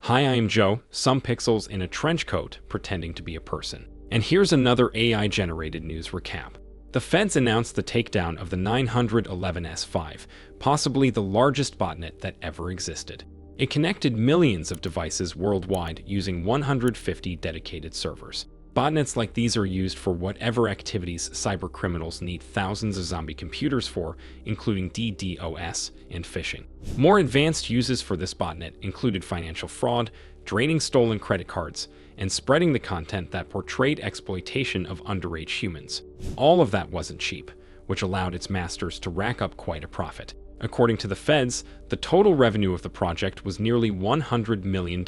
Hi, I am Joe, some pixels in a trench coat pretending to be a person. And here's another AI-generated news recap. The feds announced the takedown of the 911S5, possibly the largest botnet that ever existed. It connected millions of devices worldwide using 150 dedicated servers. Botnets like these are used for whatever activities cybercriminals need thousands of zombie computers for, including DDoS and phishing. More advanced uses for this botnet included financial fraud, draining stolen credit cards, and spreading the content that portrayed exploitation of underage humans. All of that wasn't cheap, which allowed its masters to rack up quite a profit. According to the feds, the total revenue of the project was nearly $100 million,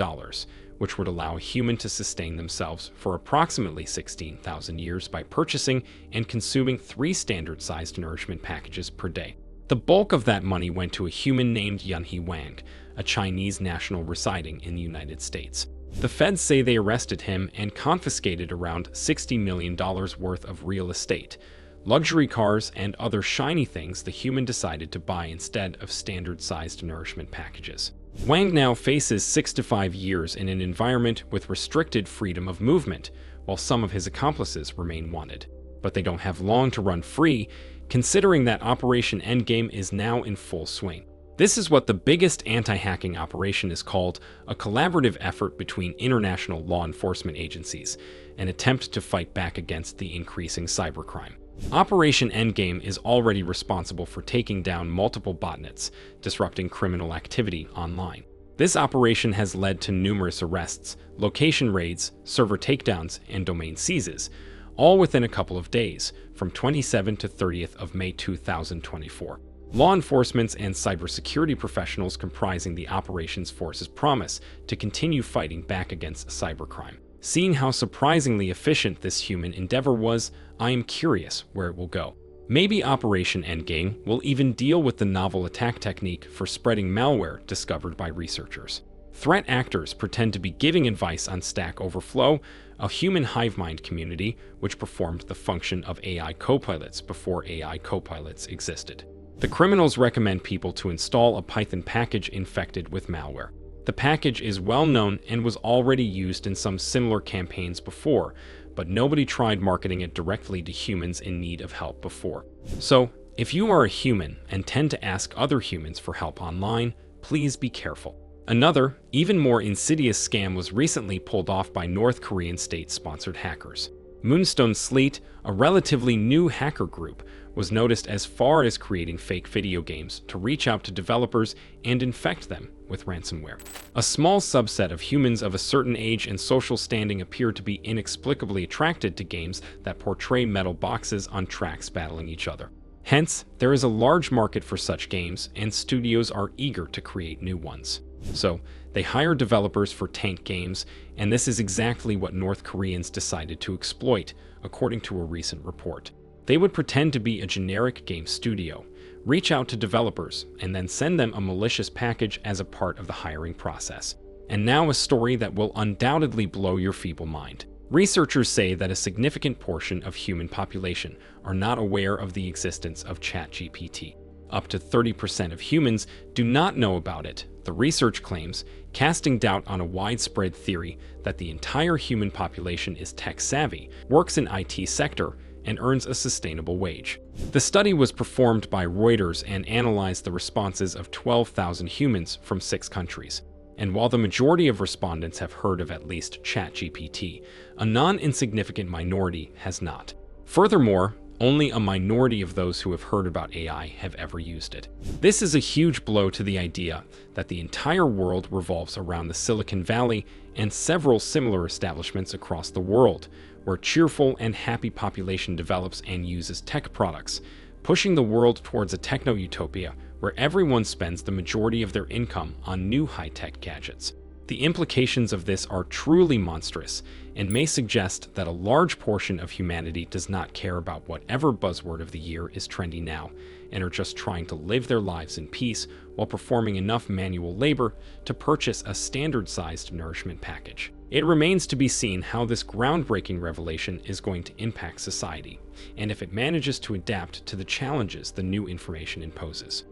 which would allow a human to sustain themselves for approximately 16,000 years by purchasing and consuming 3 standard-sized nourishment packages per day. The bulk of that money went to a human named Yunhee Wang, a Chinese national residing in the United States. The feds say they arrested him and confiscated around $60 million worth of real estate, luxury cars, and other shiny things the human decided to buy instead of standard-sized nourishment packages. Wang now faces 6 to 5 years in an environment with restricted freedom of movement, while some of his accomplices remain wanted. But they don't have long to run free, considering that Operation Endgame is now in full swing. This is what the biggest anti-hacking operation is called, a collaborative effort between international law enforcement agencies, an attempt to fight back against the increasing cybercrime. Operation Endgame is already responsible for taking down multiple botnets, disrupting criminal activity online. This operation has led to numerous arrests, location raids, server takedowns, and domain seizes, all within a couple of days, from 27th to 30th of May 2024. Law enforcement and cybersecurity professionals comprising the operations forces promise to continue fighting back against cybercrime. Seeing how surprisingly efficient this human endeavor was, I am curious where it will go. Maybe Operation Endgame will even deal with the novel attack technique for spreading malware discovered by researchers. Threat actors pretend to be giving advice on Stack Overflow, a human hive mind community which performed the function of AI copilots before AI copilots existed. The criminals recommend people to install a Python package infected with malware. The package is well known and was already used in some similar campaigns before, but nobody tried marketing it directly to humans in need of help before. So, if you are a human and tend to ask other humans for help online, please be careful. Another, even more insidious scam was recently pulled off by North Korean state-sponsored hackers. Moonstone Sleet, a relatively new hacker group, was noticed as far as creating fake video games to reach out to developers and infect them with ransomware. A small subset of humans of a certain age and social standing appear to be inexplicably attracted to games that portray metal boxes on tracks battling each other. Hence, there is a large market for such games, and studios are eager to create new ones. So, they hire developers for tank games, and this is exactly what North Koreans decided to exploit, according to a recent report. They would pretend to be a generic game studio, reach out to developers, and then send them a malicious package as a part of the hiring process. And now a story that will undoubtedly blow your feeble mind. Researchers say that a significant portion of human population are not aware of the existence of ChatGPT. Up to 30% of humans do not know about it, the research claims, casting doubt on a widespread theory that the entire human population is tech-savvy, works in IT sector, and earns a sustainable wage. The study was performed by Reuters and analyzed the responses of 12,000 humans from 6 countries. And while the majority of respondents have heard of at least ChatGPT, a non-insignificant minority has not. Furthermore, only a minority of those who have heard about AI have ever used it. This is a huge blow to the idea that the entire world revolves around the Silicon Valley and several similar establishments across the world, where cheerful and happy population develops and uses tech products, pushing the world towards a techno-utopia where everyone spends the majority of their income on new high-tech gadgets. The implications of this are truly monstrous and may suggest that a large portion of humanity does not care about whatever buzzword of the year is trendy now and are just trying to live their lives in peace while performing enough manual labor to purchase a standard-sized nourishment package. It remains to be seen how this groundbreaking revelation is going to impact society, and if it manages to adapt to the challenges the new information imposes.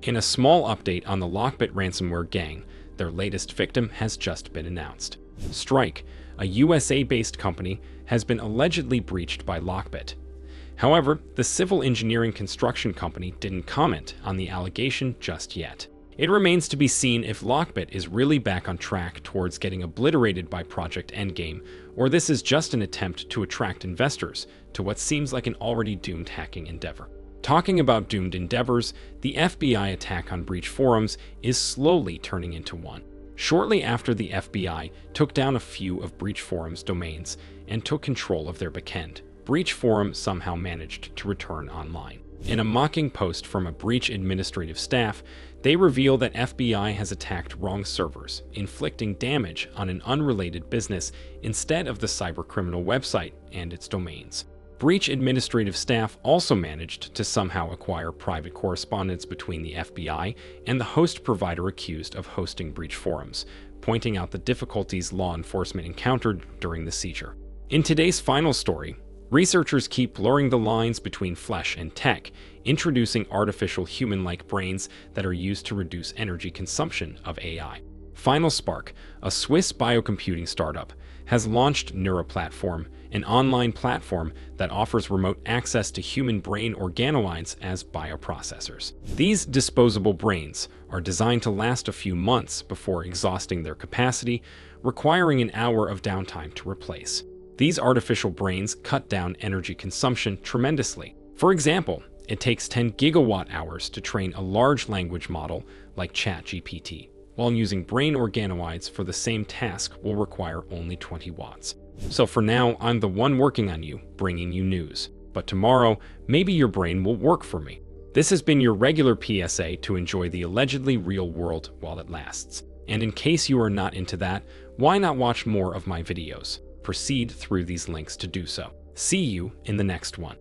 In a small update on the LockBit ransomware gang, their latest victim has just been announced. Strike, a USA-based company, has been allegedly breached by LockBit. However, the civil engineering construction company didn't comment on the allegation just yet. It remains to be seen if LockBit is really back on track towards getting obliterated by Project Endgame, or this is just an attempt to attract investors to what seems like an already doomed hacking endeavor. Talking about doomed endeavors, the FBI attack on BreachForums is slowly turning into one. Shortly after the FBI took down a few of BreachForums' domains and took control of their backend, BreachForum somehow managed to return online. In a mocking post from a Breach administrative staff, they reveal that FBI has attacked wrong servers, inflicting damage on an unrelated business instead of the cybercriminal website and its domains. Breach administrative staff also managed to somehow acquire private correspondence between the FBI and the host provider accused of hosting BreachForums, pointing out the difficulties law enforcement encountered during the seizure. In today's final story, researchers keep blurring the lines between flesh and tech, introducing artificial human-like brains that are used to reduce energy consumption of AI. Final Spark, a Swiss biocomputing startup, has launched NeuroPlatform, an online platform that offers remote access to human brain organoids as bioprocessors. These disposable brains are designed to last a few months before exhausting their capacity, requiring an hour of downtime to replace. These artificial brains cut down energy consumption tremendously. For example, it takes 10 gigawatt-hours to train a large language model like ChatGPT, while using brain organoids for the same task will require only 20 watts. So for now, I'm the one working on you, bringing you news. But tomorrow, maybe your brain will work for me. This has been your regular PSA to enjoy the allegedly real world while it lasts. And in case you are not into that, why not watch more of my videos? Proceed through these links to do so. See you in the next one.